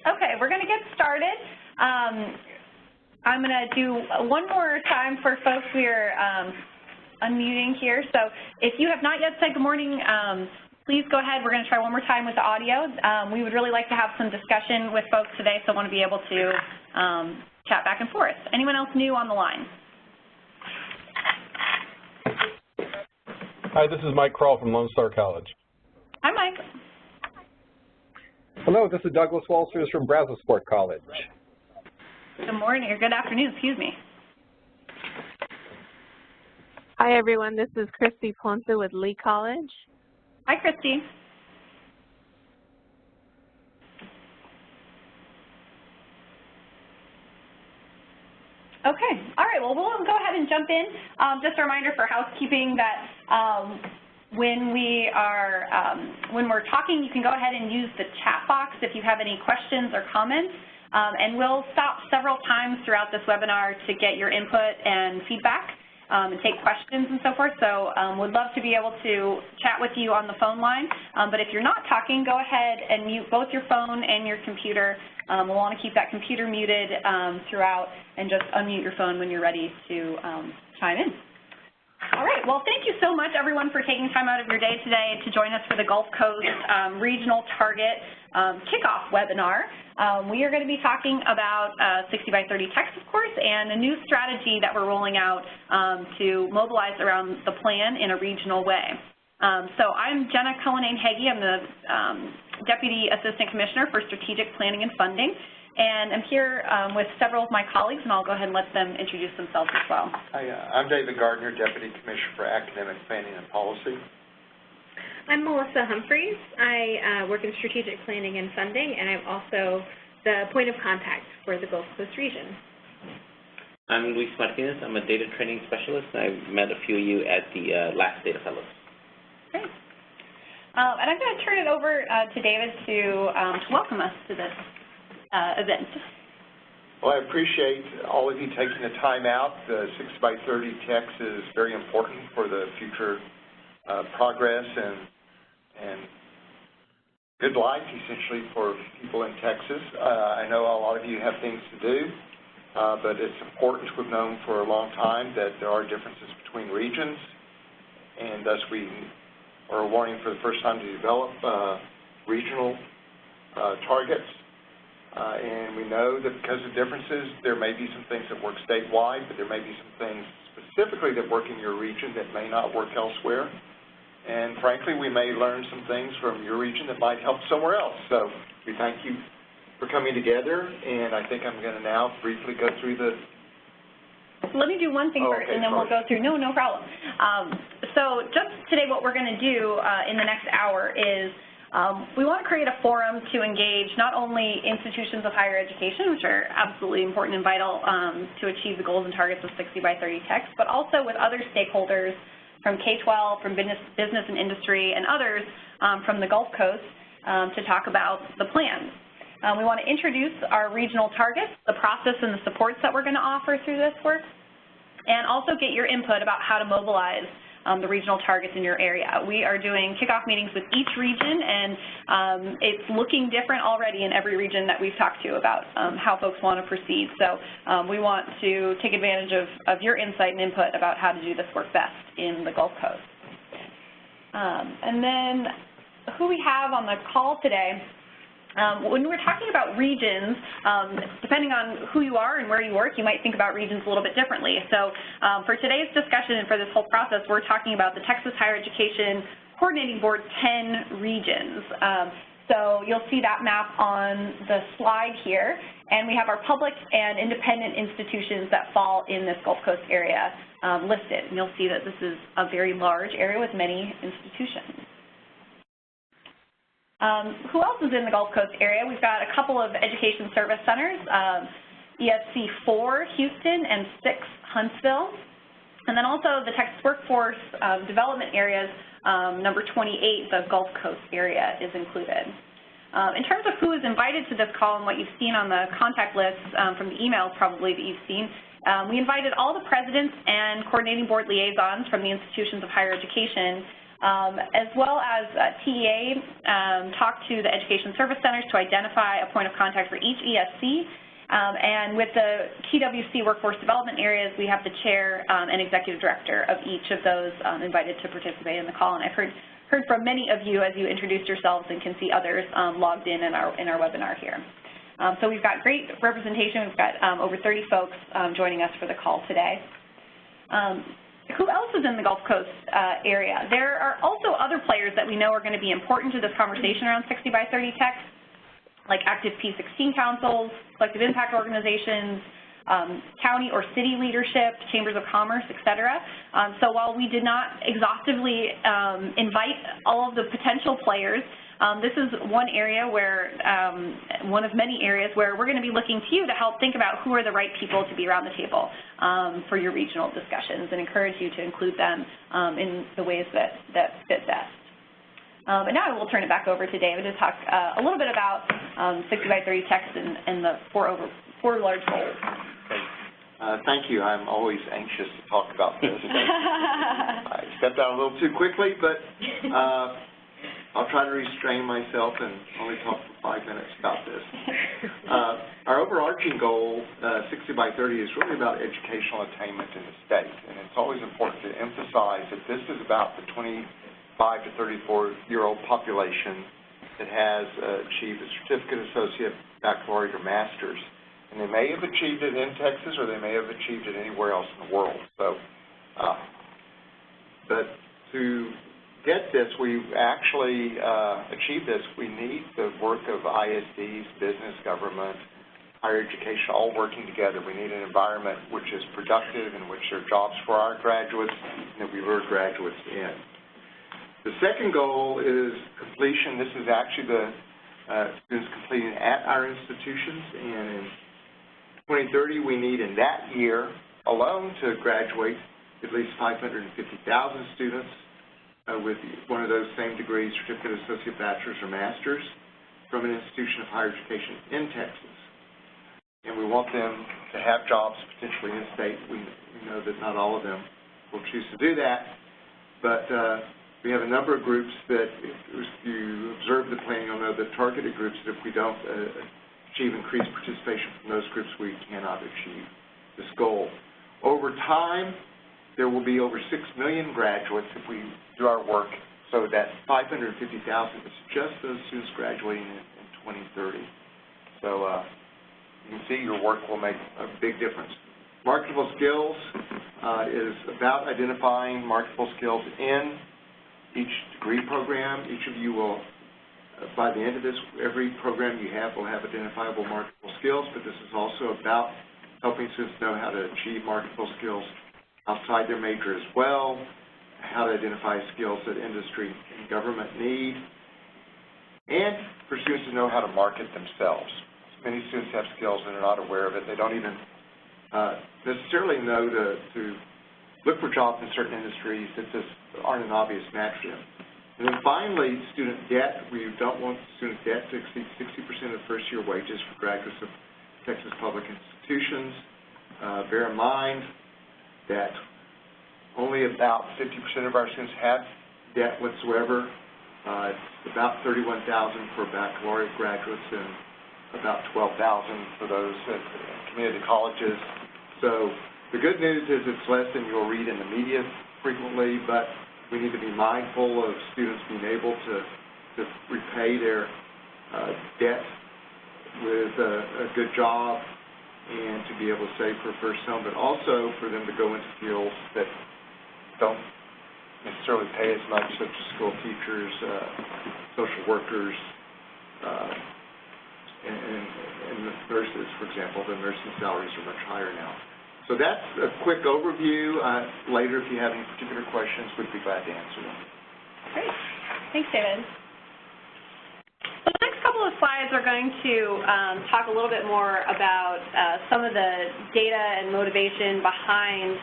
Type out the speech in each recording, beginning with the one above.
Okay, we're going to get started. I'm going to do one more time for folks. We are unmuting here. So if you have not yet said good morning, please go ahead. We're going to try one more time with the audio. We would really like to have some discussion with folks today, so I want to be able to chat back and forth. Anyone else new on the line? Hi, this is Mike Kroll from Lone Star College. Hi, Mike. Hello, this is Douglas Walters from Brazosport College. Good morning, or good afternoon, excuse me. Hi, everyone. This is Christy Ponce with Lee College. Hi, Christy. Okay, all right, well, we'll go ahead and jump in. Just a reminder for housekeeping that when we're talking, you can go ahead and use the chat box if you have any questions or comments, and we'll stop several times throughout this webinar to get your input and feedback and take questions and so forth. So would love to be able to chat with you on the phone line, but if you're not talking, go ahead and mute both your phone and your computer. We'll want to keep that computer muted throughout, and just unmute your phone when you're ready to chime in. All right, well, thank you so much, everyone, for taking time out of your day today to join us for the Gulf Coast Regional Target Kickoff webinar. We are going to be talking about 60x30TX, of course, and a new strategy that we're rolling out to mobilize around the plan in a regional way. So I'm Jenna Cullinane-Heggie. I'm the Deputy Assistant Commissioner for Strategic Planning and Funding. And I'm here with several of my colleagues, and I'll go ahead and let them introduce themselves as well. Hi, I'm David Gardner, Deputy Commissioner for Academic Planning and Policy. I'm Melissa Humphreys. I work in Strategic Planning and Funding, and I'm also the point of contact for the Gulf Coast region. I'm Luis Martinez. I'm a data training specialist. I met a few of you at the last Data Fellows. Great. And I'm going to turn it over to David to welcome us to this event. Well, I appreciate all of you taking the time out. The 60x30TX is very important for the future progress and good life, essentially, for people in Texas. I know a lot of you have things to do, but it's important. We've known for a long time that there are differences between regions, and thus we are wanting for the first time to develop regional targets. And we know that because of differences, there may be some things that work statewide, but there may be some things specifically that work in your region that may not work elsewhere. And frankly, we may learn some things from your region that might help somewhere else. So we thank you for coming together, and I think I'm going to now briefly go through the... Let me do one thing first, and then we'll go through. No problem. So just today what we're going to do in the next hour is we want to create a forum to engage not only institutions of higher education, which are absolutely important and vital to achieve the goals and targets of 60x30TX, but also with other stakeholders from K-12, from business and industry, and others from the Gulf Coast to talk about the plans. We want to introduce our regional targets, the process and the supports that we're going to offer through this work, and also get your input about how to mobilize the regional targets in your area. We are doing kickoff meetings with each region, and it's looking different already in every region that we've talked to about how folks want to proceed. So we want to take advantage of your insight and input about how to do this work best in the Gulf Coast. And then who we have on the call today, when we're talking about regions, depending on who you are and where you work, you might think about regions a little bit differently. So for today's discussion and for this whole process, we're talking about the Texas Higher Education Coordinating Board 10 regions. So you'll see that map on the slide here, and we have our public and independent institutions that fall in this Gulf Coast area listed. And you'll see that this is a very large area with many institutions. Who else is in the Gulf Coast area? We've got a couple of education service centers, ESC 4 Houston and 6 Huntsville, and then also the Texas Workforce Development areas, number 28, the Gulf Coast area is included. In terms of who is invited to this call and what you've seen on the contact list from the emails probably that you've seen, we invited all the presidents and coordinating board liaisons from the institutions of higher education as well as TEA talk to the education service centers to identify a point of contact for each ESC. And with the TWC workforce development areas, we have the chair and executive director of each of those invited to participate in the call. And I've heard from many of you as you introduced yourselves and can see others logged in our webinar here. So we've got great representation. We've got over 30 folks joining us for the call today. Who else is in the Gulf Coast area? There are also other players that we know are going to be important to this conversation around 60x30 tech, like active P16 councils, collective impact organizations, county or city leadership, chambers of commerce, et cetera. So while we did not exhaustively invite all of the potential players, this is one area where, one of many areas where we're going to be looking to you to help think about who are the right people to be around the table for your regional discussions and encourage you to include them in the ways that fit best. And now I will turn it back over to David to talk a little bit about 60x30 text and the four large goals. Thank you. I'm always anxious to talk about this. I stepped out a little too quickly, but I'll try to restrain myself and only talk for 5 minutes about this. Our overarching goal, 60x30, is really about educational attainment in the state. And it's always important to emphasize that this is about the 25 to 34-year-old population that has achieved a certificate, associate, baccalaureate, or master's. And they may have achieved it in Texas or they may have achieved it anywhere else in the world. So, but to get this, we actually achieve this, we need the work of ISDs, business, government, higher education, all working together. We need an environment which is productive, in which there are jobs for our graduates, and that we lure graduates in. The second goal is completion. This is actually the students completing at our institutions, and in 2030 we need in that year alone to graduate at least 550,000 students with one of those same degrees, certificate, associate, bachelor's, or master's, from an institution of higher education in Texas. And we want them to have jobs potentially in state. We know that not all of them will choose to do that, but we have a number of groups that, if you observe the plan, you'll know the targeted groups that if we don't achieve increased participation from those groups, we cannot achieve this goal. Over time, there will be over 6 million graduates if we do our work, so that 550,000 is just those students graduating in 2030. So you can see your work will make a big difference. Marketable skills is about identifying marketable skills in each degree program. Each of you will, by the end of this, every program you have will have identifiable marketable skills, but this is also about helping students know how to achieve marketable skills outside their major as well, how to identify skills that industry and government need, and for students to know how to market themselves. Many students have skills and are not aware of it. They don't even necessarily know to look for jobs in certain industries that just aren't an obvious match to them. And then finally, student debt. We don't want student debt to exceed 60% of first-year wages for graduates of Texas public institutions. Bear in mind that only about 50% of our students have debt whatsoever. It's about 31,000 for baccalaureate graduates and about 12,000 for those at community colleges. So the good news is it's less than you'll read in the media frequently, but we need to be mindful of students being able to repay their debt with a good job and to be able to save for a first home, but also for them to go into fields that don't necessarily pay as much, such as school teachers, social workers, and nurses, for example. The nursing salaries are much higher now. So that's a quick overview. Later, if you have any particular questions, we'd be glad to answer them. Great. Thanks, David. So the next couple of slides are going to talk a little bit more about some of the data and motivation behind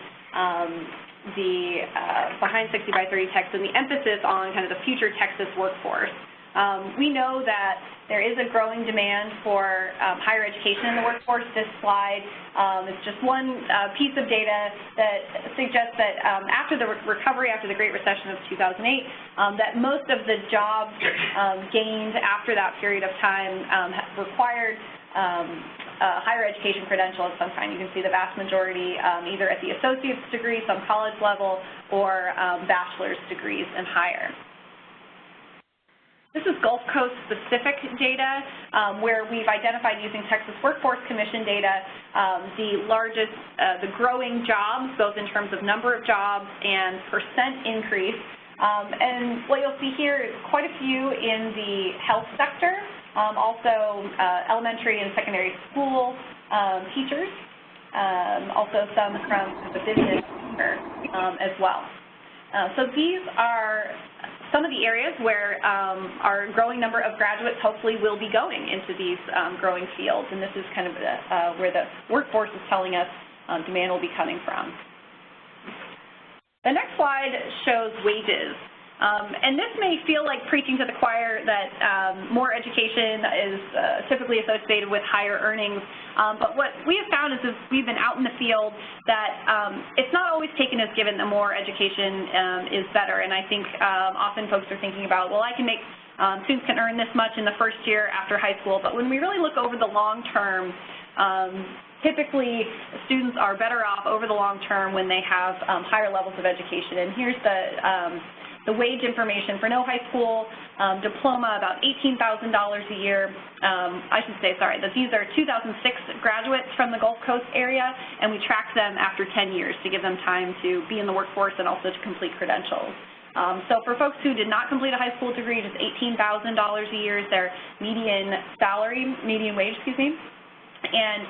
behind 60x30 Texas and the emphasis on kind of the future Texas workforce. We know that there is a growing demand for higher education in the workforce. This slide is just one piece of data that suggests that after the recovery, after the Great Recession of 2008, that most of the jobs gained after that period of time required higher education credential of some kind. You can see the vast majority either at the associate's degree, some college level, or bachelor's degrees and higher. This is Gulf Coast specific data where we've identified using Texas Workforce Commission data the growing jobs, both in terms of number of jobs and percent increase. And what you'll see here is quite a few in the health sector, also elementary and secondary school teachers, also some from the business sector as well. So these are some of the areas where our growing number of graduates hopefully will be going into these growing fields, and this is kind of where the workforce is telling us demand will be coming from. The next slide shows wages. And this may feel like preaching to the choir that more education is typically associated with higher earnings, but what we have found is we've been out in the field that it's not always taken as given that more education is better, and I think often folks are thinking about, well, I can make, students can earn this much in the first year after high school, but when we really look over the long term, typically students are better off over the long term when they have higher levels of education, and here's the wage information for no high school diploma, about $18,000 a year. I should say, sorry, that these are 2006 graduates from the Gulf Coast area, and we track them after 10 years to give them time to be in the workforce and also to complete credentials. So for folks who did not complete a high school degree, just $18,000 a year is their median wage, excuse me. And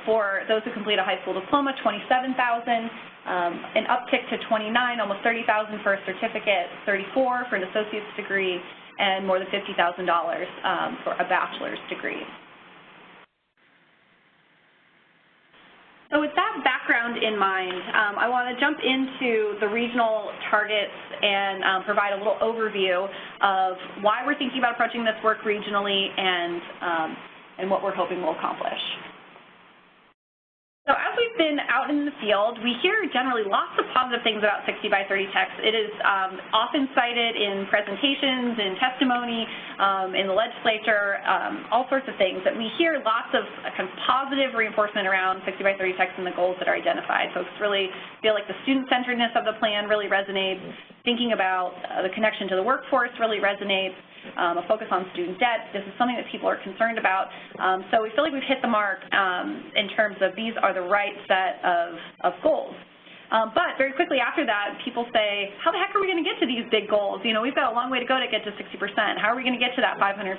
for those who complete a high school diploma, $27,000, an uptick to $29,000, almost $30,000 for a certificate, $34,000 for an associate's degree, and more than $50,000 for a bachelor's degree. So with that background in mind, I want to jump into the regional targets and provide a little overview of why we're thinking about approaching this work regionally and what we're hoping we'll accomplish. So as we've been out in the field, we hear generally lots of positive things about 60x30TX. It is often cited in presentations, in testimony, in the legislature, all sorts of things, that we hear lots of kind of positive reinforcement around 60x30TX and the goals that are identified. Folks really feel like the student-centeredness of the plan really resonates. Thinking about the connection to the workforce really resonates. A focus on student debt. This is something that people are concerned about. So we feel like we've hit the mark in terms of these are the right set of goals. But very quickly after that, people say, how the heck are we going to get to these big goals? You know, we've got a long way to go to get to 60%. How are we going to get to that 550,000?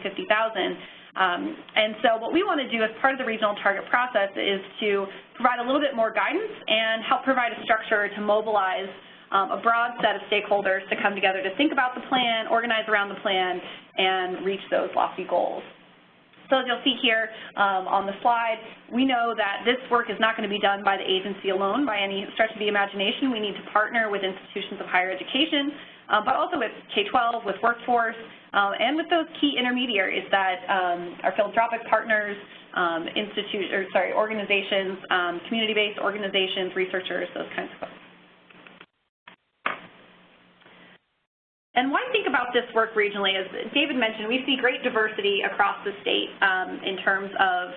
And so what we want to do as part of the regional target process is to provide a little bit more guidance and help provide a structure to mobilize a broad set of stakeholders to come together to think about the plan, organize around the plan, and reach those lofty goals. So as you'll see here on the slide, we know that this work is not going to be done by the agency alone by any stretch of the imagination. We need to partner with institutions of higher education, but also with K-12, with workforce, and with those key intermediaries that are philanthropic partners, organizations, community-based organizations, researchers, those kinds of folks. And why think about this work regionally? As David mentioned, we see great diversity across the state in terms of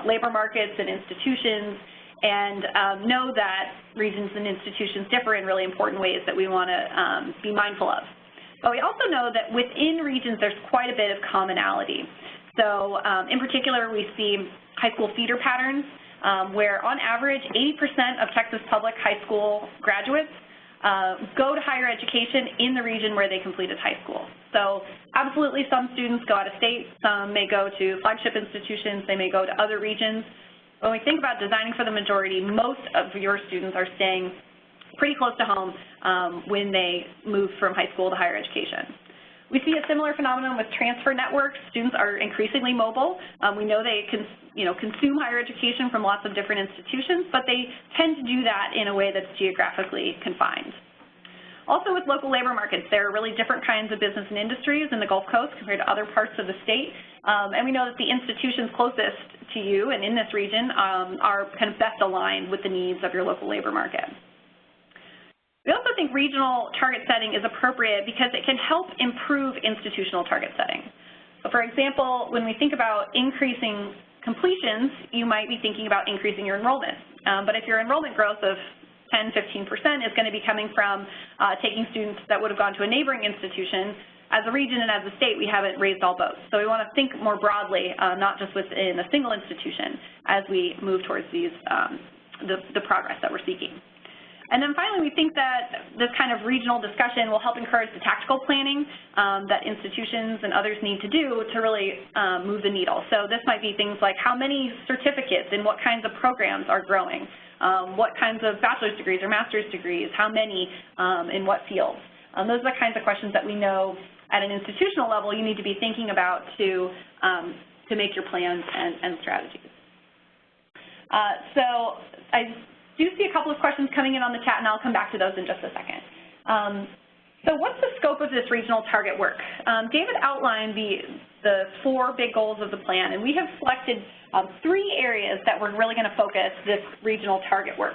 labor markets and institutions, and know that regions and institutions differ in really important ways that we want to be mindful of. But we also know that within regions there's quite a bit of commonality. So in particular, we see high school feeder patterns where on average 80% of Texas public high school graduates go to higher education in the region where they completed high school. So absolutely some students go out of state, some may go to flagship institutions, they may go to other regions. When we think about designing for the majority, most of your students are staying pretty close to home when they move from high school to higher education. We see a similar phenomenon with transfer networks. Students are increasingly mobile. We know they consume higher education from lots of different institutions, but they tend to do that in a way that's geographically confined. Also with local labor markets, there are really different kinds of business and industries in the Gulf Coast compared to other parts of the state. And we know that the institutions closest to you and in this region are kind of best aligned with the needs of your local labor market. We also think regional target setting is appropriate because it can help improve institutional target setting. So for example, when we think about increasing completions, you might be thinking about increasing your enrollment. But if your enrollment growth of 10, 15% is going to be coming from taking students that would have gone to a neighboring institution, as a region and as a state, we haven't raised all boats. So we want to think more broadly, not just within a single institution, as we move towards these, the progress that we're seeking. And then finally, we think that this kind of regional discussion will help encourage the tactical planning that institutions and others need to do to really move the needle. So this might be things like how many certificates and what kinds of programs are growing, what kinds of bachelor's degrees or master's degrees, how many in what fields. Those are the kinds of questions that we know at an institutional level you need to be thinking about to make your plans and strategies. So I do see a couple of questions coming in on the chat, and I'll come back to those in just a second. So what's the scope of this regional target work? David outlined the 4 big goals of the plan, and we have selected 3 areas that we're really going to focus this regional target work.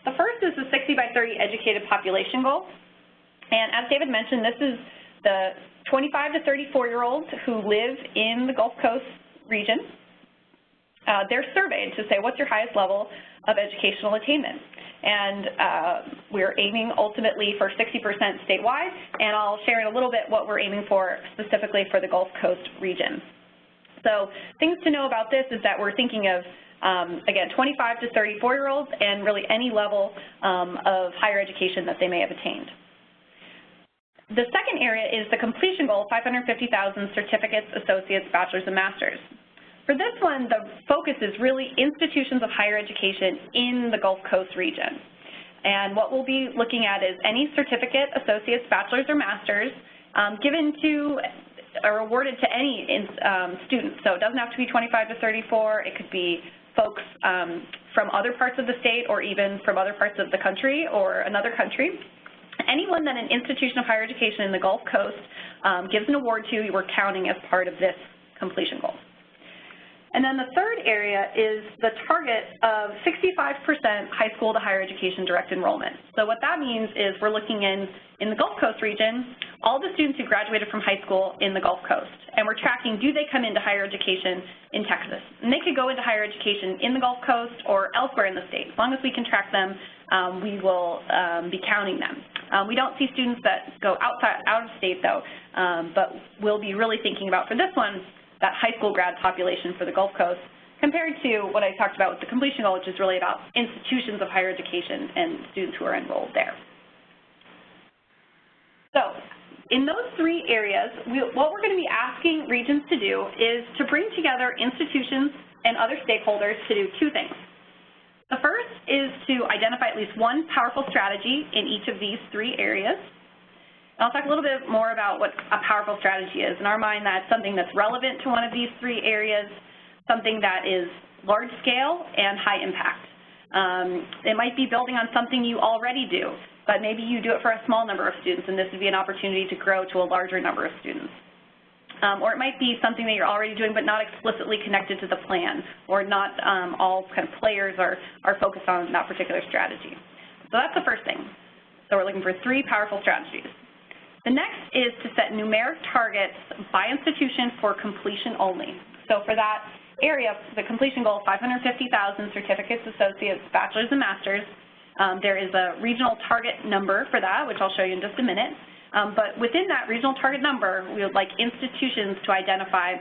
The first is the 60 by 30 educated population goal. And as David mentioned, this is the 25 to 34-year-olds who live in the Gulf Coast region. They're surveyed to say, what's your highest level of educational attainment? And we're aiming ultimately for 60% statewide, and I'll share in a little bit what we're aiming for specifically for the Gulf Coast region. So things to know about this is that we're thinking of, again, 25 to 34-year-olds and really any level of higher education that they may have attained. The second area is the completion goal, 550,000 certificates, associates, bachelors, and masters. For this one, the focus is really institutions of higher education in the Gulf Coast region. And what we'll be looking at is any certificate, associates, bachelors, or masters given to or awarded to any student. So it doesn't have to be 25 to 34. It could be folks from other parts of the state or even from other parts of the country or another country. Anyone that an institution of higher education in the Gulf Coast gives an award to, we're counting as part of this completion goal. And then the third area is the target of 65% high school to higher education direct enrollment. So what that means is we're looking in the Gulf Coast region, all the students who graduated from high school in the Gulf Coast. And we're tracking, do they come into higher education in Texas? And they could go into higher education in the Gulf Coast or elsewhere in the state. As long as we can track them, we will be counting them. We don't see students that go out of state, though, but we'll be really thinking about, for this one, that high school grad population for the Gulf Coast, compared to what I talked about with the completion goal, which is really about institutions of higher education and students who are enrolled there. So in those 3 areas, what we're going to be asking regions to do is to bring together institutions and other stakeholders to do 2 things. The first is to identify at least one powerful strategy in each of these 3 areas. And I'll talk a little bit more about what a powerful strategy is. In our mind, that's something that's relevant to one of these 3 areas, something that is large scale and high impact. It might be building on something you already do, but maybe you do it for a small number of students, and this would be an opportunity to grow to a larger number of students. Or it might be something that you're already doing but not explicitly connected to the plan, or not all kind of players are focused on that particular strategy. So that's the first thing. So we're looking for 3 powerful strategies. The next is to set numeric targets by institution for completion only. So for that area, the completion goal, 550,000 certificates, associates, bachelors, and masters, there is a regional target number for that, which I'll show you in just a minute. But within that regional target number, we would like institutions to identify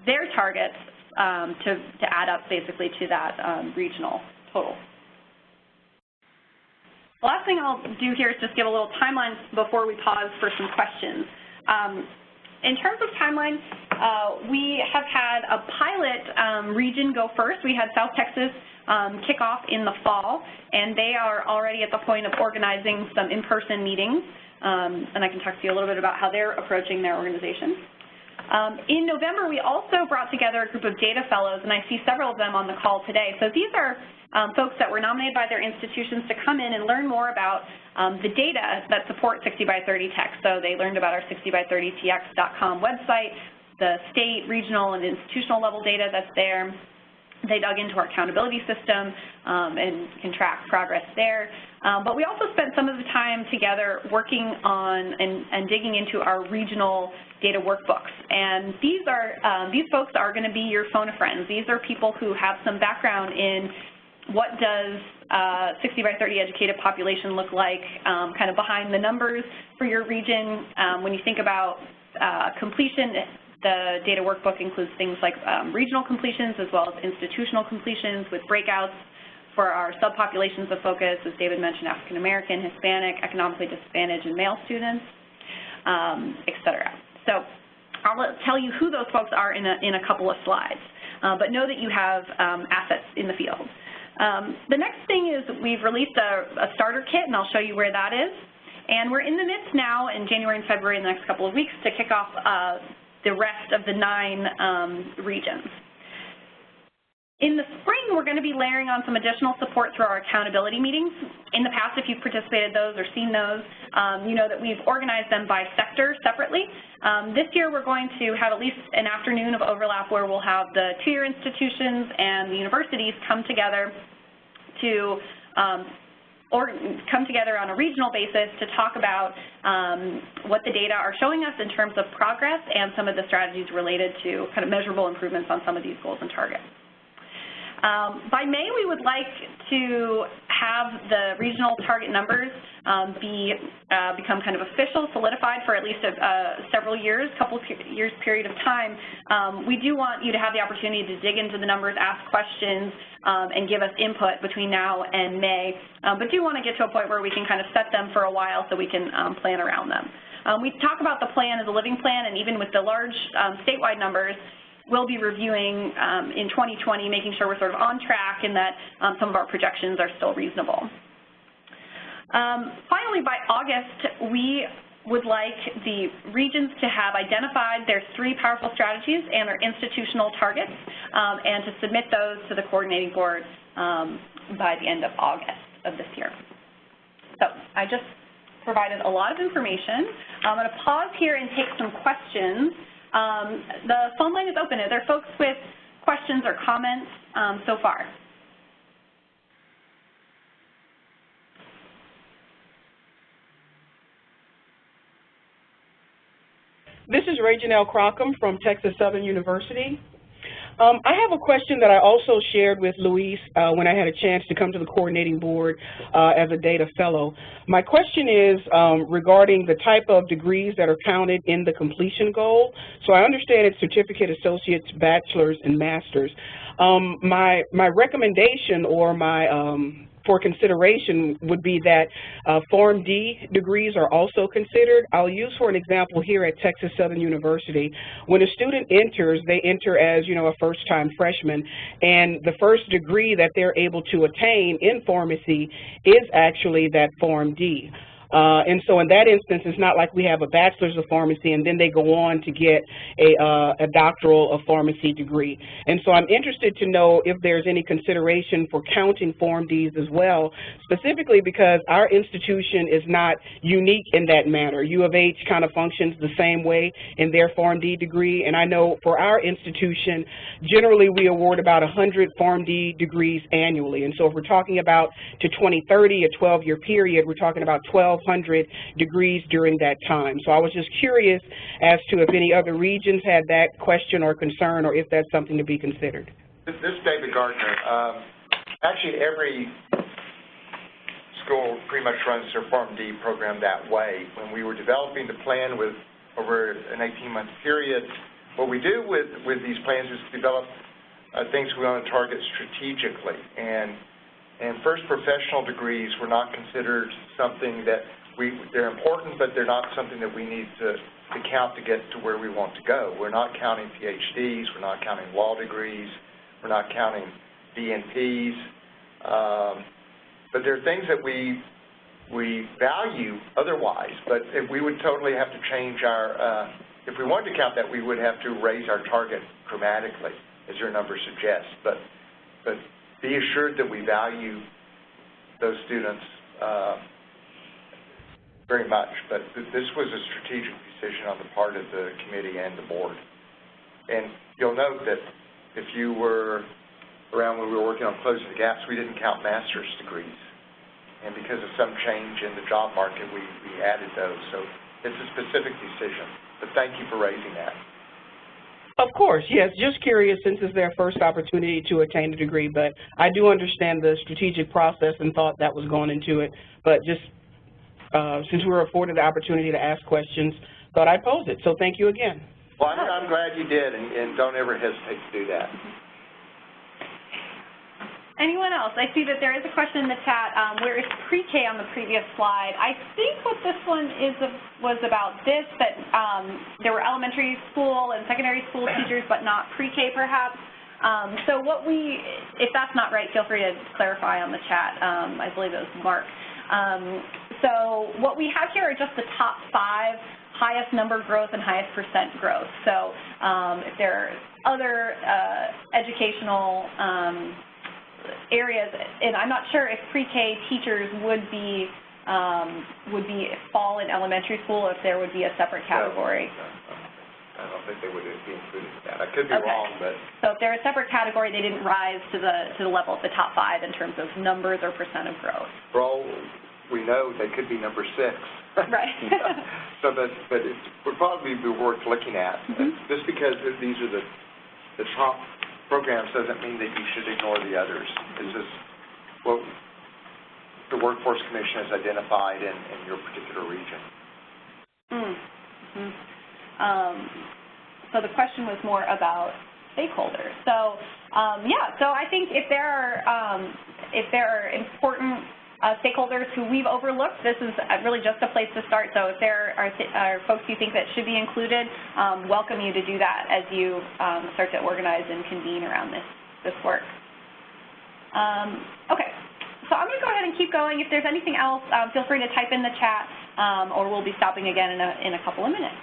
their targets to add up basically to that regional total. The last thing I'll do here is just give a little timeline before we pause for some questions. In terms of timeline, we have had a pilot region go first. We had South Texas kick off in the fall, and they are already at the point of organizing some in-person meetings, and I can talk to you a little bit about how they're approaching their organization. In November, we also brought together a group of data fellows, and I see several of them on the call today. So these are folks that were nominated by their institutions to come in and learn more about the data that support 60x30TX. So they learned about our 60x30TX.com website, the state, regional, and institutional level data that's there. They dug into our accountability system and can track progress there. But we also spent some of the time together working on and digging into our regional data workbooks. And these folks are going to be your phone a friends. These are people who have some background in what does 60x30 educated population look like, kind of behind the numbers for your region. When you think about completion, the data workbook includes things like regional completions as well as institutional completions with breakouts for our subpopulations of focus, as David mentioned, African American, Hispanic, economically disadvantaged, and male students, et cetera. So I'll tell you who those folks are in a couple of slides, but know that you have assets in the field. The next thing is we've released a starter kit, and I'll show you where that is. And we're in the midst now in January and February in the next couple of weeks to kick off the rest of the 9 regions. In the spring, we're going to be layering on some additional support through our accountability meetings. In the past, if you've participated in those or seen those, you know that we've organized them by sector separately. This year, we're going to have at least an afternoon of overlap where we'll have the 2-year institutions and the universities come together to come together on a regional basis to talk about what the data are showing us in terms of progress and some of the strategies related to kind of measurable improvements on some of these goals and targets. By May, we would like to have the regional target numbers become kind of official, solidified for at least several years, couple years period of time. We do want you to have the opportunity to dig into the numbers, ask questions, and give us input between now and May, but do want to get to a point where we can kind of set them for a while so we can plan around them. We talk about the plan as a living plan, and even with the large statewide numbers, we'll be reviewing in 2020, making sure we're sort of on track and that some of our projections are still reasonable. Finally, by August, we would like the regions to have identified their 3 powerful strategies and their institutional targets and to submit those to the coordinating board by the end of August of this year. So I just provided a lot of information. I'm going to pause here and take some questions. The phone line is open. Are there folks with questions or comments so far? This is Reginelle Crockham from Texas Southern University. I have a question that I also shared with Luis when I had a chance to come to the coordinating board as a data fellow. My question is regarding the type of degrees that are counted in the completion goal. So I understand it's certificate, associates, bachelor's, and master's. My recommendation or my for consideration would be that Form D degrees are also considered. I'll use for an example here at Texas Southern University. When a student enters, they enter as, a first-time freshman, and the first degree that they're able to attain in pharmacy is actually that Form D. And so in that instance, it's not like we have a bachelor's of pharmacy and then they go on to get a doctoral of pharmacy degree. And so I'm interested to know if there's any consideration for counting Form Ds as well, specifically because our institution is not unique in that manner. U of H kind of functions the same way in their Form D degree, and I know for our institution, generally we award about 100 Form D degrees annually. And so if we're talking about to 2030, a 12-year period, we're talking about 1,200 degrees during that time. So I was just curious as to if any other regions had that question or concern, or if that's something to be considered. This is David Gardner. Actually, every school pretty much runs their Form D program that way. When we were developing the plan with over an 18-month period, what we do with these plans is develop things we want to target strategically. And first professional degrees were not considered something that they're important, but they're not something that we need to count to get to where we want to go. We're not counting PhDs, we're not counting law degrees, we're not counting DNPs, but there are things that we value otherwise, but we would totally have to change our if we wanted to count that, we would have to raise our target dramatically, as your number suggests. But be assured that we value those students very much. But this was a strategic decision on the part of the committee and the board. And you'll note that if you were around when we were working on closing the gaps, we didn't count master's degrees. And because of some change in the job market, we added those. So it's a specific decision. But thank you for raising that. Of course, yes. Just curious, since it's their first opportunity to attain a degree, but I do understand the strategic process and thought that was going into it. But just since we were afforded the opportunity to ask questions, thought I'd pose it. So thank you again. Well, I'm glad you did, and don't ever hesitate to do that. Anyone else? I see that there is a question in the chat. Where is pre-K on the previous slide? I think what this one was about this, that there were elementary school and secondary school teachers, but not pre-K perhaps. So if that's not right, feel free to clarify on the chat. I believe it was Mark. So what we have here are just the top 5 highest number growth and highest percent growth. So if there are other educational areas, and I'm not sure if pre-K teachers would fall in elementary school, if there would be a separate category. No, I don't think they would be included in that. I could be wrong, but so if they're a separate category, they didn't rise to the level of the top 5 in terms of numbers or percent of growth. For all we know, they could be number 6. Right. So, but it would probably be worth looking at. Just because these are the top programs doesn't mean that you should ignore the others. It's just what the Workforce Commission has identified in your particular region. So the question was more about stakeholders. So so I think if there are important stakeholders who we've overlooked, this is really just a place to start. So if there are folks you think that should be included, welcome you to do that as you start to organize and convene around this work. Okay, so I'm going to go ahead and keep going. If there's anything else, feel free to type in the chat, or we'll be stopping again in a couple of minutes.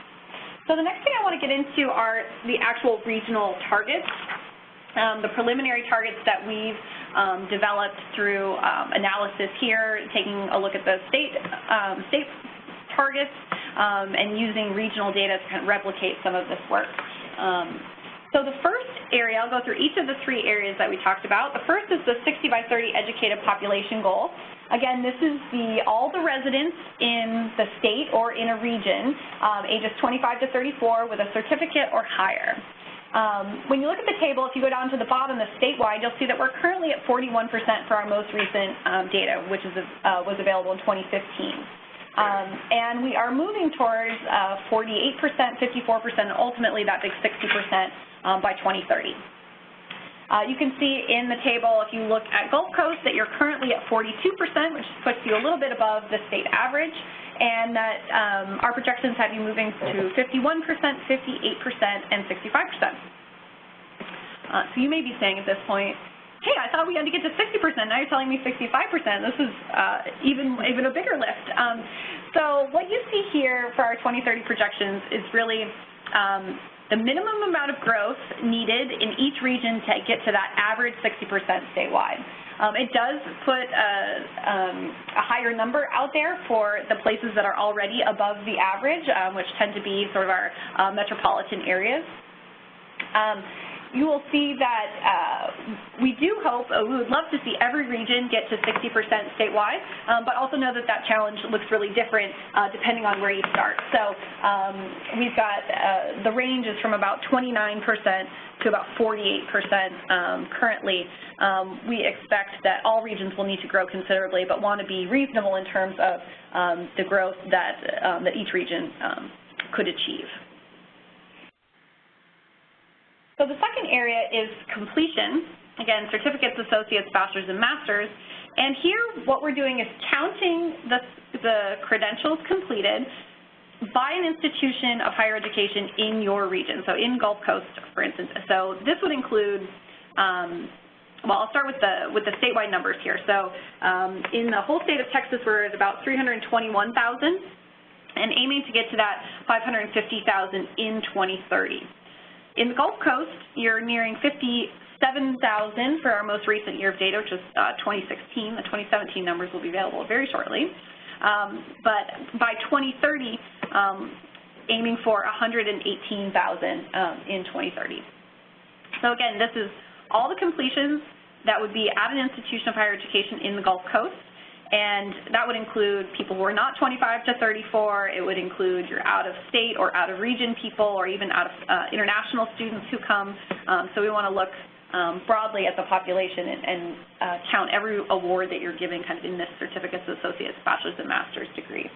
So the next thing I want to get into are the actual regional targets. The preliminary targets that we've developed through analysis here, taking a look at the state targets and using regional data to kind of replicate some of this work. So the first area, I'll go through each of the 3 areas that we talked about. The first is the 60 by 30 educated population goal. Again, this is all the residents in the state or in a region, ages 25 to 34 with a certificate or higher. When you look at the table, if you go down to the bottom, the statewide, you'll see that we're currently at 41% for our most recent data, which was available in 2015. And we are moving towards 48%, 54%, and ultimately that big 60% by 2030. You can see in the table, if you look at Gulf Coast, that you're currently at 42%, which puts you a little bit above the state average, and that our projections have you moving to 51%, 58%, and 65%. So you may be saying at this point, hey, I thought we had to get to 60%, now you're telling me 65%. This is even a bigger lift. So what you see here for our 2030 projections is really the minimum amount of growth needed in each region to get to that average 60% statewide. It does put a higher number out there for the places that are already above the average, which tend to be sort of our metropolitan areas. You will see that we do hope, we would love to see every region get to 60% statewide, but also know that that challenge looks really different depending on where you start. So we've got, the range is from about 29% to about 48% currently. We expect that all regions will need to grow considerably, but want to be reasonable in terms of the growth that each region could achieve. So the second area is completion. Again, certificates, associates, bachelor's, and master's. And here what we're doing is counting the credentials completed by an institution of higher education in your region, so in Gulf Coast, for instance. So this would include, well, I'll start with the statewide numbers here. So in the whole state of Texas, we're at about 321,000. and aiming to get to that 550,000 in 2030. In the Gulf Coast, you're nearing 57,000 for our most recent year of data, which is 2016. The 2017 numbers will be available very shortly. But by 2030, aiming for 118,000 in 2030. So again, this is all the completions that would be at an institution of higher education in the Gulf Coast, and that would include people who are not 25 to 34. It would include your out-of-state or out-of-region people, or even international students who come. So we want to look broadly at the population and count every award that you're giving kind of in this certificates, associates, bachelor's, and master's degree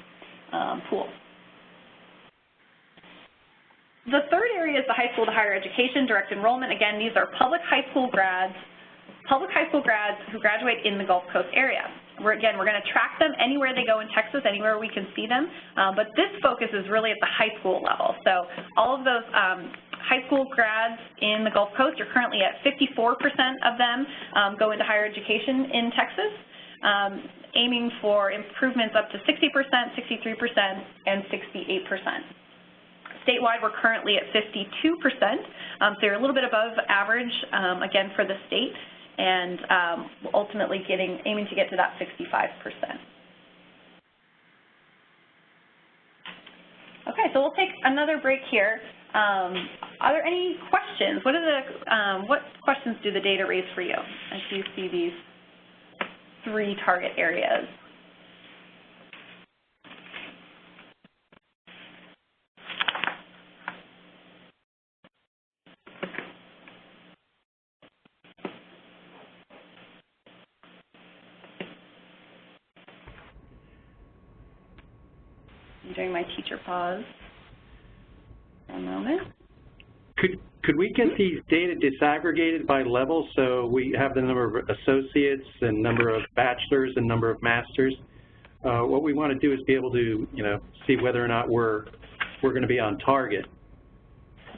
pool. The third area is the high school to higher education direct enrollment. Again, these are public high school grads who graduate in the Gulf Coast area. We're going to track them anywhere they go in Texas, anywhere we can see them, but this focus is really at the high school level. So all of those high school grads in the Gulf Coast are currently at 54% of them go into higher education in Texas, aiming for improvements up to 60%, 63%, and 68%. Statewide, we're currently at 52%, so you're a little bit above average, again, for the state, and ultimately aiming to get to that 65%. Okay, so we'll take another break here. Are there any questions? What questions do the data raise for you as you see these three target areas? During my teacher pause for a moment. Could we get these data disaggregated by level, so we have the number of associates and number of bachelors and number of masters? What we want to do is be able to, see whether or not we're going to be on target.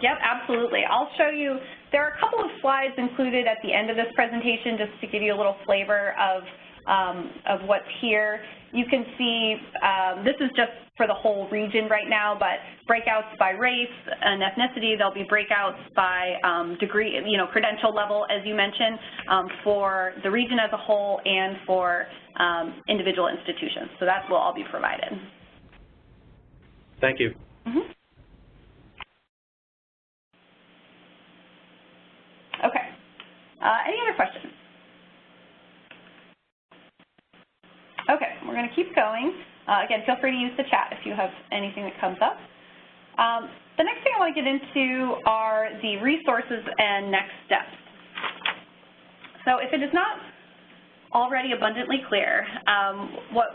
Yep, absolutely. I'll show you. There are a couple of slides included at the end of this presentation just to give you a little flavor of what's here. You can see this is just for the whole region right now, but breakouts by race and ethnicity. There'll be breakouts by degree, credential level, as you mentioned, for the region as a whole and for individual institutions. So that will all be provided. Thank you. Mm-hmm. Okay. Any other questions? Okay, we're going to keep going. Again, feel free to use the chat if you have anything that comes up. The next thing I want to get into are the resources and next steps. So if it is not already abundantly clear, what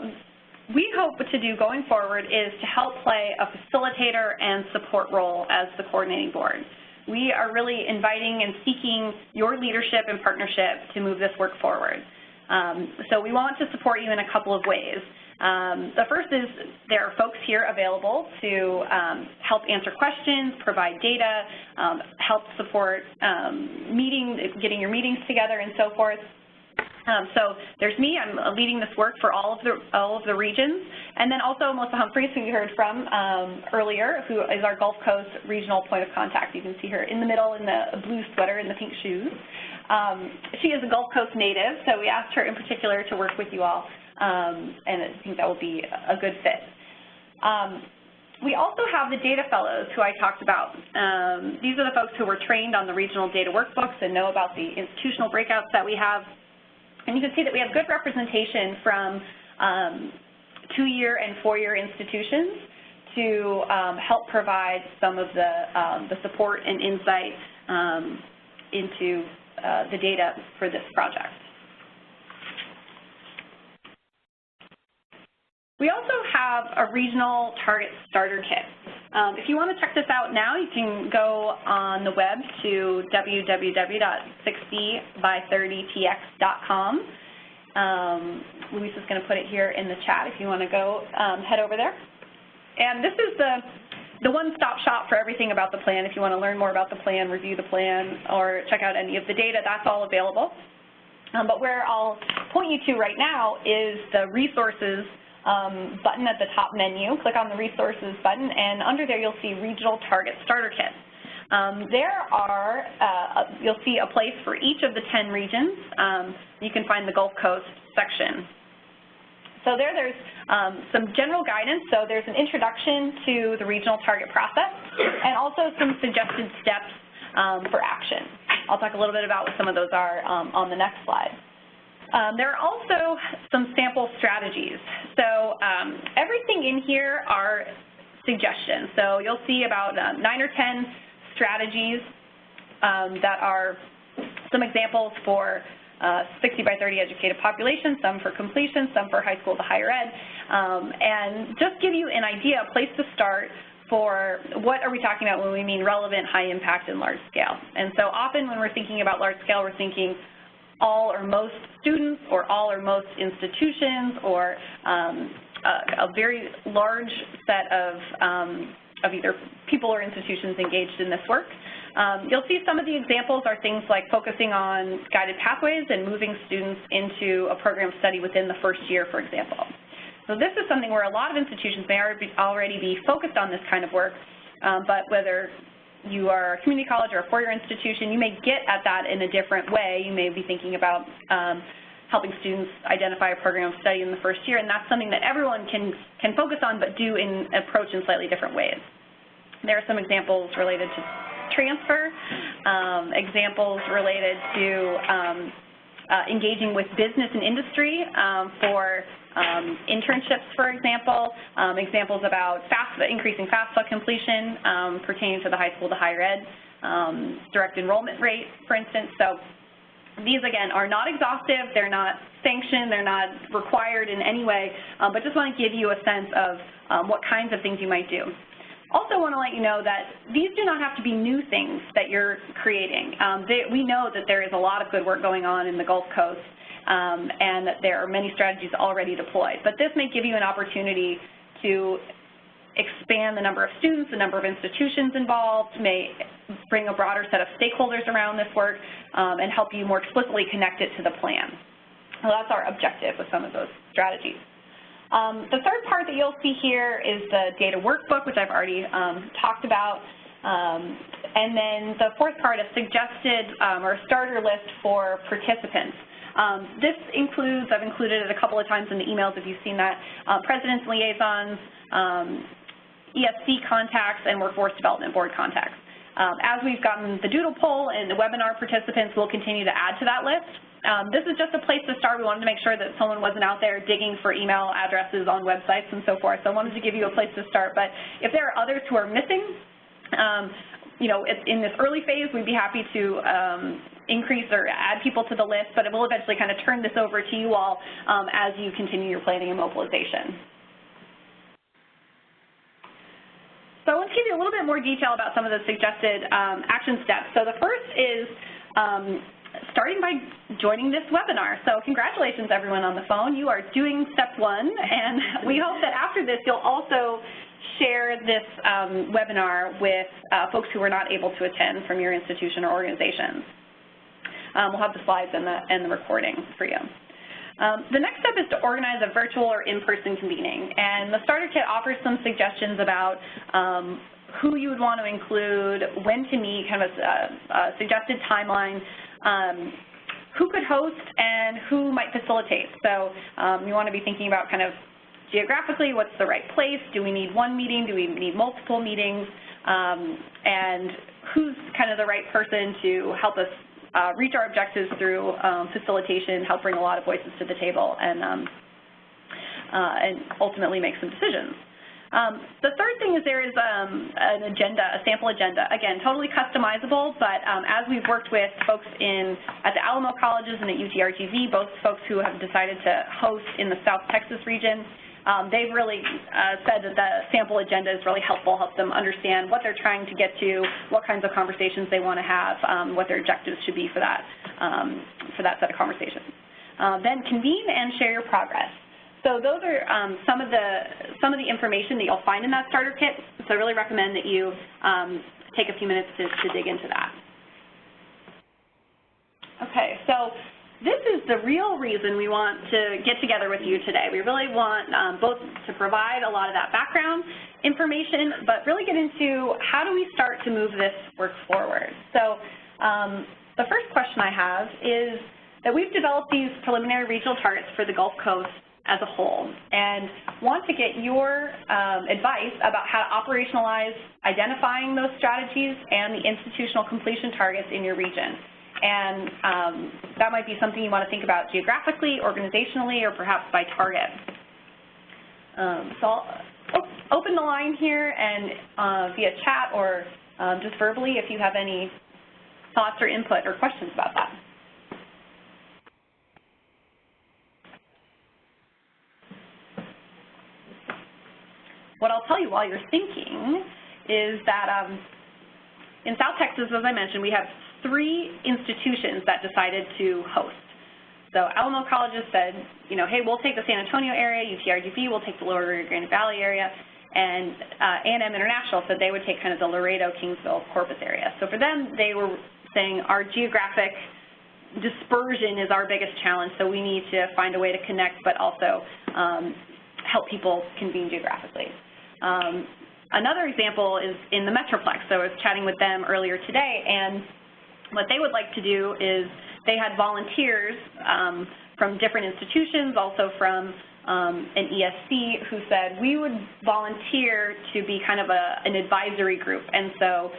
we hope to do going forward is to help play a facilitator and support role as the coordinating board. We are really inviting and seeking your leadership and partnership to move this work forward. So we want to support you in a couple of ways. The first is there are folks here available to help answer questions, provide data, help support getting your meetings together and so forth. So there's me. I'm leading this work for all of the regions, and then also Melissa Humphreys, who you heard from earlier, who is our Gulf Coast regional point of contact. You can see her in the middle in the blue sweater and the pink shoes. She is a Gulf Coast native, so we asked her in particular to work with you all, and I think that will be a good fit. We also have the data fellows who I talked about. These are the folks who were trained on the regional data workbooks and know about the institutional breakouts that we have. And you can see that we have good representation from 2-year and 4-year institutions to help provide some of the support and insight into the data for this project. We also have a regional target starter kit. If you want to check this out now, you can go on the web to www.60x30TX.com. Luis is going to put it here in the chat if you want to go head over there. And this is the one-stop shop for everything about the plan. If you want to learn more about the plan, review the plan, or check out any of the data, that's all available. But where I'll point you to right now is the resources button at the top menu. Click on the Resources button, and under there you'll see Regional Target Starter Kit. You'll see a place for each of the 10 regions. You can find the Gulf Coast section. So there's some general guidance. So there's an introduction to the regional target process and also some suggested steps for action. I'll talk a little bit about what some of those are on the next slide. There are also some sample strategies. So everything in here are suggestions. So you'll see about 9 or 10 strategies that are some examples for 60 by 30 educated population, some for completion, some for high school to higher ed, and just give you an idea, a place to start for what are we talking about when we mean relevant, high impact, and large scale. And so often when we're thinking about large scale, we're thinking all or most students or all or most institutions or a very large set of either people or institutions engaged in this work. You'll see some of the examples are things like focusing on guided pathways and moving students into a program study within the first year, for example. So this is something where a lot of institutions may already be focused on this kind of work, but whether you are a community college or a four-year institution, you may get at that in a different way. You may be thinking about helping students identify a program of study in the first year, and that's something that everyone can focus on but do in approach in slightly different ways. There are some examples related to transfer, examples related to engaging with business and industry for internships, for example, examples about increasing FAFSA completion pertaining to the high school to higher ed, direct enrollment rate, for instance. So these, again, are not exhaustive, they're not sanctioned, they're not required in any way, but just want to give you a sense of what kinds of things you might do. Also want to let you know that these do not have to be new things that you're creating. We know that there is a lot of good work going on in the Gulf Coast and that there are many strategies already deployed. But this may give you an opportunity to expand the number of students, the number of institutions involved, may bring a broader set of stakeholders around this work, and help you more explicitly connect it to the plan. So that's our objective with some of those strategies. The third part that you'll see here is the data workbook, which I've already talked about. And then the fourth part, a suggested or starter list for participants. This includes, I've included it a couple of times in the emails if you've seen that, president's liaisons, ESC contacts, and workforce development board contacts. As we've gotten the doodle poll and the webinar participants, we'll continue to add to that list. This is just a place to start. We wanted to make sure that someone wasn't out there digging for email addresses on websites and so forth. So I wanted to give you a place to start. But if there are others who are missing, you know, in this early phase, we'd be happy to increase or add people to the list, but it will eventually kind of turn this over to you all as you continue your planning and mobilization. So I want to give you a little bit more detail about some of the suggested action steps. So the first is starting by joining this webinar. So congratulations, everyone on the phone. You are doing step one, and we hope that after this, you'll also share this webinar with folks who were not able to attend from your institution or organizations. We'll have the slides and the recording for you. The next step is to organize a virtual or in-person convening, and the starter kit offers some suggestions about who you would want to include, when to meet, kind of a suggested timeline, who could host, and who might facilitate. So you want to be thinking about kind of geographically, what's the right place? Do we need one meeting? Do we need multiple meetings? And who's kind of the right person to help us reach our objectives through facilitation, help bring a lot of voices to the table, and ultimately make some decisions. The third thing is there is an agenda, a sample agenda. Again, totally customizable, but as we've worked with folks at the Alamo colleges and at UTRGV, both folks who have decided to host in the South Texas region, they've really said that the sample agenda is really helpful, helps them understand what they're trying to get to, what kinds of conversations they want to have, what their objectives should be for that set of conversations. Then convene and share your progress. So those are some of the information that you'll find in that starter kit. So I really recommend that you take a few minutes to dig into that. Okay, so this is the real reason we want to get together with you today. We really want both to provide a lot of that background information, but really get into how do we start to move this work forward. So the first question I have is that we've developed these preliminary regional targets for the Gulf Coast as a whole and want to get your advice about how to operationalize identifying those strategies and the institutional completion targets in your region. And that might be something you want to think about geographically, organizationally, or perhaps by target. So I'll open the line here and via chat or just verbally if you have any thoughts or input or questions about that. What I'll tell you while you're thinking is that in South Texas, as I mentioned, we have 3 institutions that decided to host. So Alamo Colleges said, you know, hey, we'll take the San Antonio area, UTRGV will take the Lower Rio Grande Valley area, and A&M International said they would take kind of the Laredo, Kingsville, Corpus area. So for them, they were saying our geographic dispersion is our biggest challenge, so we need to find a way to connect but also help people convene geographically. Another example is in the Metroplex. So I was chatting with them earlier today, and what they would like to do is they had volunteers from different institutions, also from an ESC, who said we would volunteer to be kind of an advisory group. And so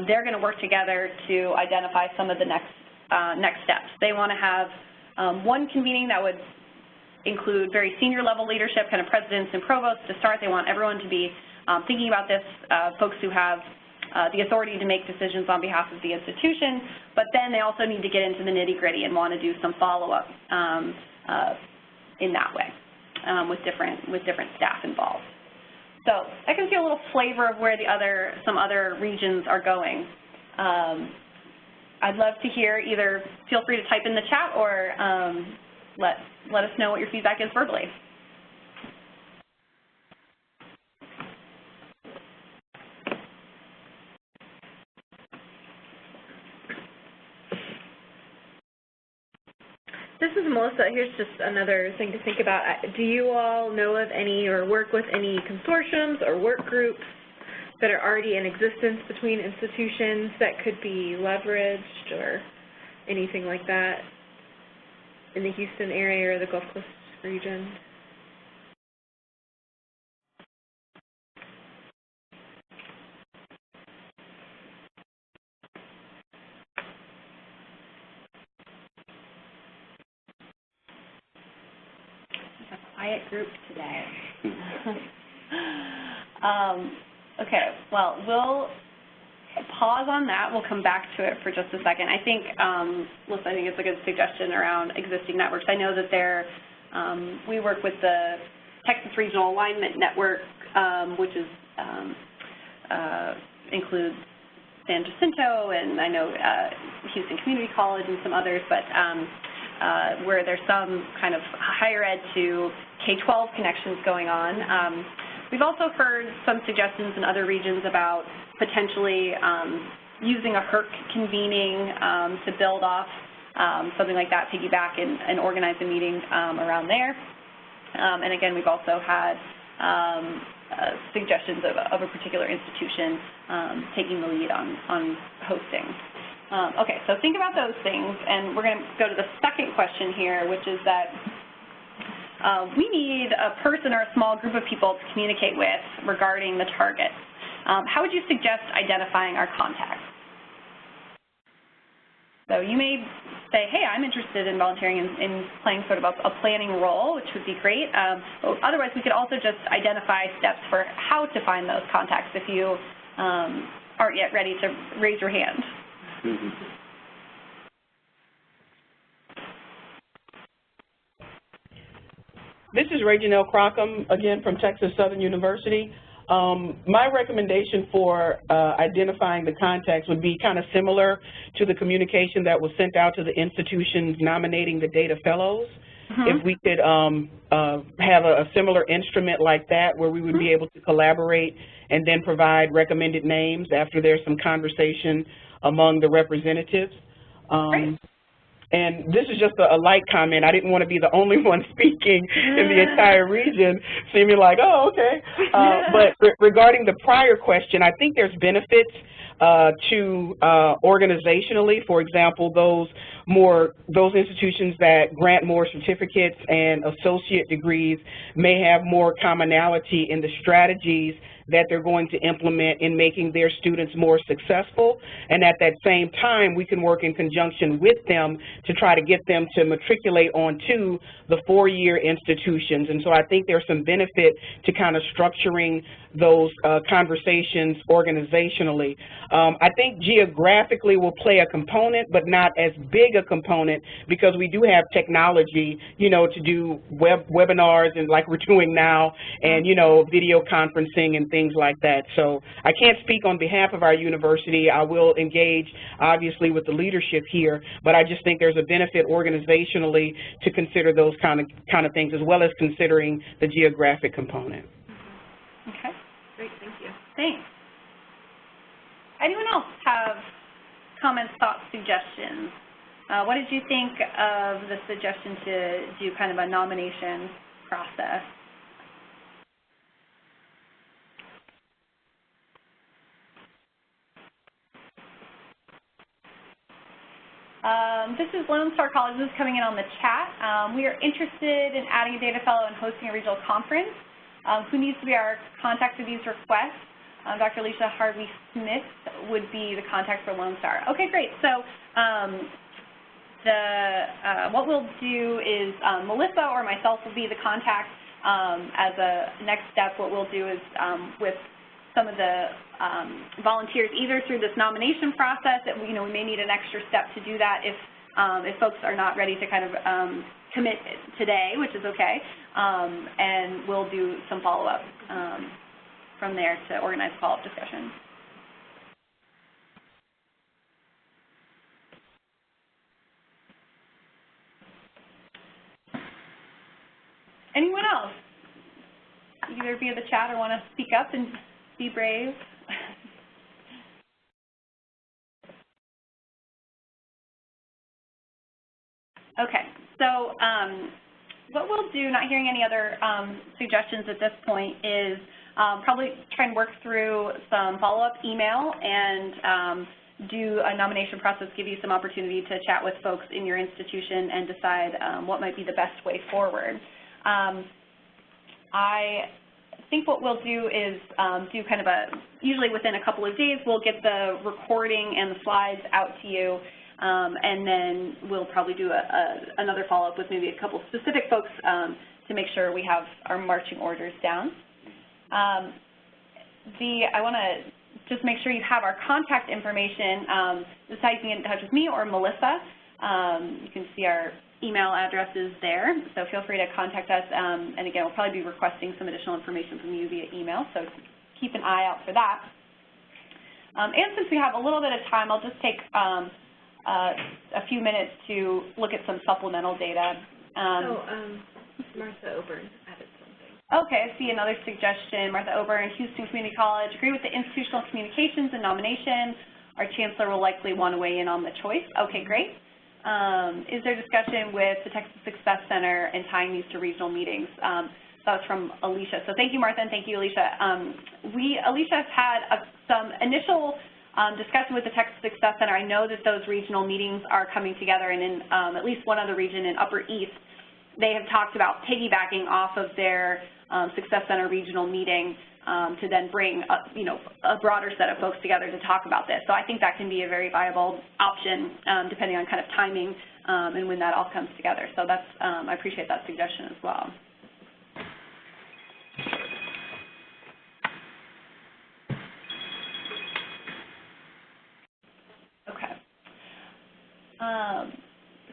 they're going to work together to identify some of the next steps. They want to have one convening that would include very senior level leadership, kind of presidents and provosts to start. They want everyone to be thinking about this, folks who have the authority to make decisions on behalf of the institution, but then they also need to get into the nitty-gritty and want to do some follow-up in that way with different staff involved. So that gives you a little flavor of where some other regions are going. I'd love to hear, either feel free to type in the chat or let us know what your feedback is verbally. This is Melissa. Here's just another thing to think about. Do you all know of any or work with any consortiums or work groups that are already in existence between institutions that could be leveraged or anything like that in the Houston area or the Gulf Coast region? Quiet group today. Okay, well, we'll pause on that. We'll come back to it for just a second. I think, Melissa, I think it's a good suggestion around existing networks. I know that we work with the Texas Regional Alignment Network, which is includes San Jacinto, and I know Houston Community College and some others, but where there's some kind of higher ed to K-12 connections going on. We've also heard some suggestions in other regions about potentially using a HERC convening to build off something like that, piggyback and organize a meeting around there. And again, we've also had suggestions of a particular institution taking the lead on hosting. Okay, so think about those things, and we're going to go to the second question here, which is that we need a person or a small group of people to communicate with regarding the targets. How would you suggest identifying our contacts? So you may say, hey, I'm interested in volunteering in playing sort of a planning role, which would be great. Otherwise, we could also just identify steps for how to find those contacts if you aren't yet ready to raise your hand. Mm-hmm. This is Reginelle Crockham, again from Texas Southern University. My recommendation for identifying the contacts would be kind of similar to the communication that was sent out to the institutions nominating the data fellows. Mm-hmm. If we could have a similar instrument like that where we would be able to collaborate and then provide recommended names after there's some conversation among the representatives. and this is just a light comment. I didn't want to be the only one speaking in the entire region, seeming like, oh, okay. But regarding the prior question, I think there's benefits to organizationally. For example, those institutions that grant more certificates and associate degrees may have more commonality in the strategies that they're going to implement in making their students more successful, and at that same time we can work in conjunction with them to try to get them to matriculate onto the four-year institutions. And so I think there's some benefit to kind of structuring those conversations organizationally. I think geographically will play a component, but not as big a component, because we do have technology, you know, to do webinars and like we're doing now, and, you know, video conferencing and things like that. So I can't speak on behalf of our university. I will engage, obviously, with the leadership here, but I just think there's a benefit organizationally to consider those kind of things, as well as considering the geographic component. Okay. Great, thank you. Thanks. Anyone else have comments, thoughts, suggestions? What did you think of the suggestion to do kind of a nomination process? This is Lone Star College. This is coming in on the chat. We are interested in adding a data fellow and hosting a regional conference. Who needs to be our contact for these requests? Dr. Alicia Harvey-Smith would be the contact for Lone Star. Okay, great. So what we'll do is Melissa or myself will be the contact. As a next step, what we'll do is with some of the volunteers, either through this nomination process, that we may need an extra step to do that if folks are not ready to kind of commit today, which is okay, and we'll do some follow-up from there to organize follow-up discussion. Anyone else? Either via the chat or want to speak up and be brave? Okay, so what we'll do, not hearing any other suggestions at this point, is probably try and work through some follow-up email and do a nomination process, give you some opportunity to chat with folks in your institution and decide what might be the best way forward. I think what we'll do is do kind of usually within a couple of days, we'll get the recording and the slides out to you, and then we'll probably do another follow-up with maybe a couple specific folks to make sure we have our marching orders down. I want to just make sure you have our contact information. This is how you can get in touch with me or Melissa. You can see our email addresses there, so feel free to contact us. And again, we'll probably be requesting some additional information from you via email, so keep an eye out for that. And since we have a little bit of time, I'll just take a few minutes to look at some supplemental data. Martha Oburn added something. Okay, I see another suggestion. Martha Oburn, Houston Community College, agree with the institutional communications and nomination. Our chancellor will likely want to weigh in on the choice. Okay, great. Is there discussion with the Texas Success Center and tying these to regional meetings? That was from Alicia. So thank you, Martha, and thank you, Alicia. Alicia has had some initial discussion with the Texas Success Center. I know that those regional meetings are coming together, and in at least one other region in Upper East, they have talked about piggybacking off of their Success Center regional meeting to then bring a broader set of folks together to talk about this. So I think that can be a very viable option depending on kind of timing and when that all comes together. So that's I appreciate that suggestion as well. Okay.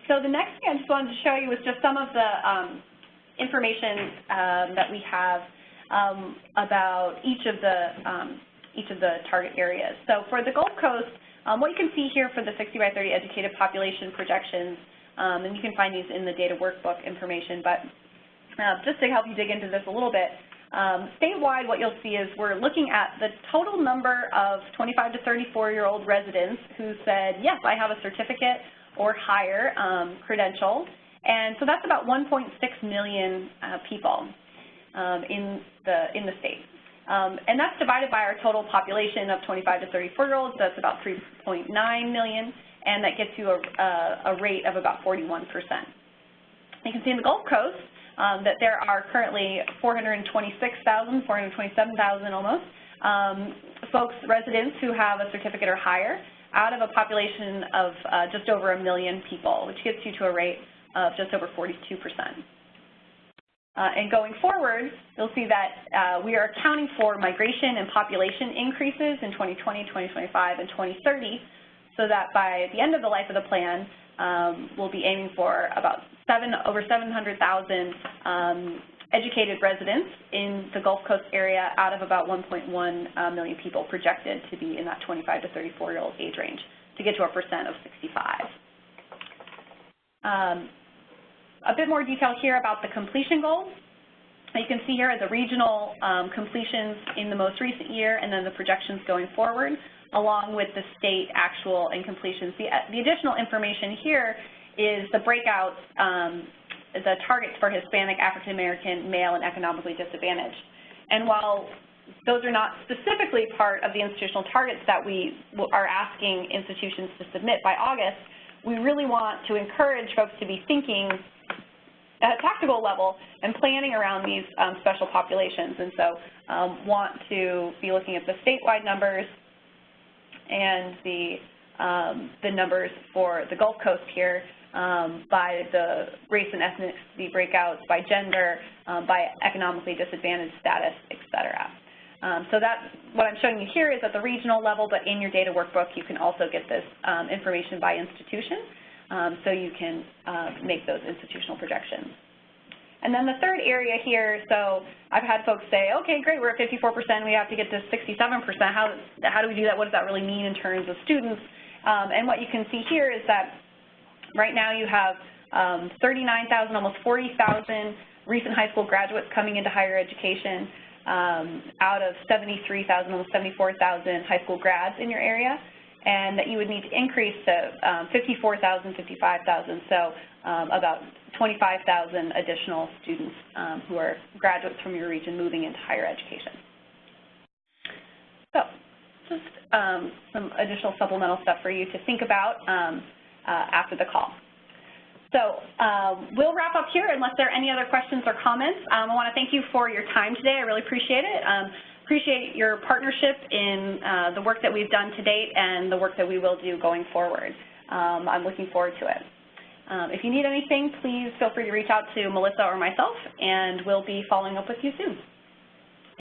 So the next thing I just wanted to show you was just some of the information that we have about each of the target areas. So for the Gulf Coast, what you can see here for the 60 by 30 educated population projections, and you can find these in the data workbook information, but just to help you dig into this a little bit, statewide what you'll see is we're looking at the total number of 25 to 34-year-old residents who said, yes, I have a certificate or higher credentialed. And so that's about 1.6 million people in the state. And that's divided by our total population of 25 to 34-year-olds. That's about 3.9 million, and that gets you a rate of about 41%. You can see in the Gulf Coast that there are currently 426,000, 427,000 almost, folks, residents who have a certificate or higher out of a population of just over 1 million people, which gets you to a rate of just over 42%. And going forward, you'll see that we are accounting for migration and population increases in 2020, 2025, and 2030, so that by the end of the life of the plan, we'll be aiming for about over 700,000 educated residents in the Gulf Coast area out of about 1.1 million people projected to be in that 25 to 34-year-old age range to get to a percent of 65. A bit more detail here about the completion goals. You can see here the regional completions in the most recent year and then the projections going forward, along with the state actual and completions. The additional information here is the breakouts, the targets for Hispanic, African American, male, and economically disadvantaged. And while those are not specifically part of the institutional targets that we are asking institutions to submit by August, we really want to encourage folks to be thinking at a tactical level and planning around these special populations. And so want to be looking at the statewide numbers and the numbers for the Gulf Coast here by the race and ethnicity breakouts, by gender, by economically disadvantaged status, et cetera. So that's what I'm showing you here is at the regional level, but in your data workbook you can also get this information by institution, so you can make those institutional projections. And then the third area here, so I've had folks say, okay, great, we're at 54%, we have to get to 67%. How do we do that? What does that really mean in terms of students? And what you can see here is that right now you have 39,000, almost 40,000 recent high school graduates coming into higher education out of 73,000, almost 74,000 high school grads in your area, and that you would need to increase to 54,000, 55,000, so about 25,000 additional students who are graduates from your region moving into higher education. So just some additional supplemental stuff for you to think about after the call. So we'll wrap up here unless there are any other questions or comments. I want to thank you for your time today. I really appreciate it. Appreciate your partnership in the work that we've done to date and the work that we will do going forward. I'm looking forward to it. If you need anything, please feel free to reach out to Melissa or myself, and we'll be following up with you soon.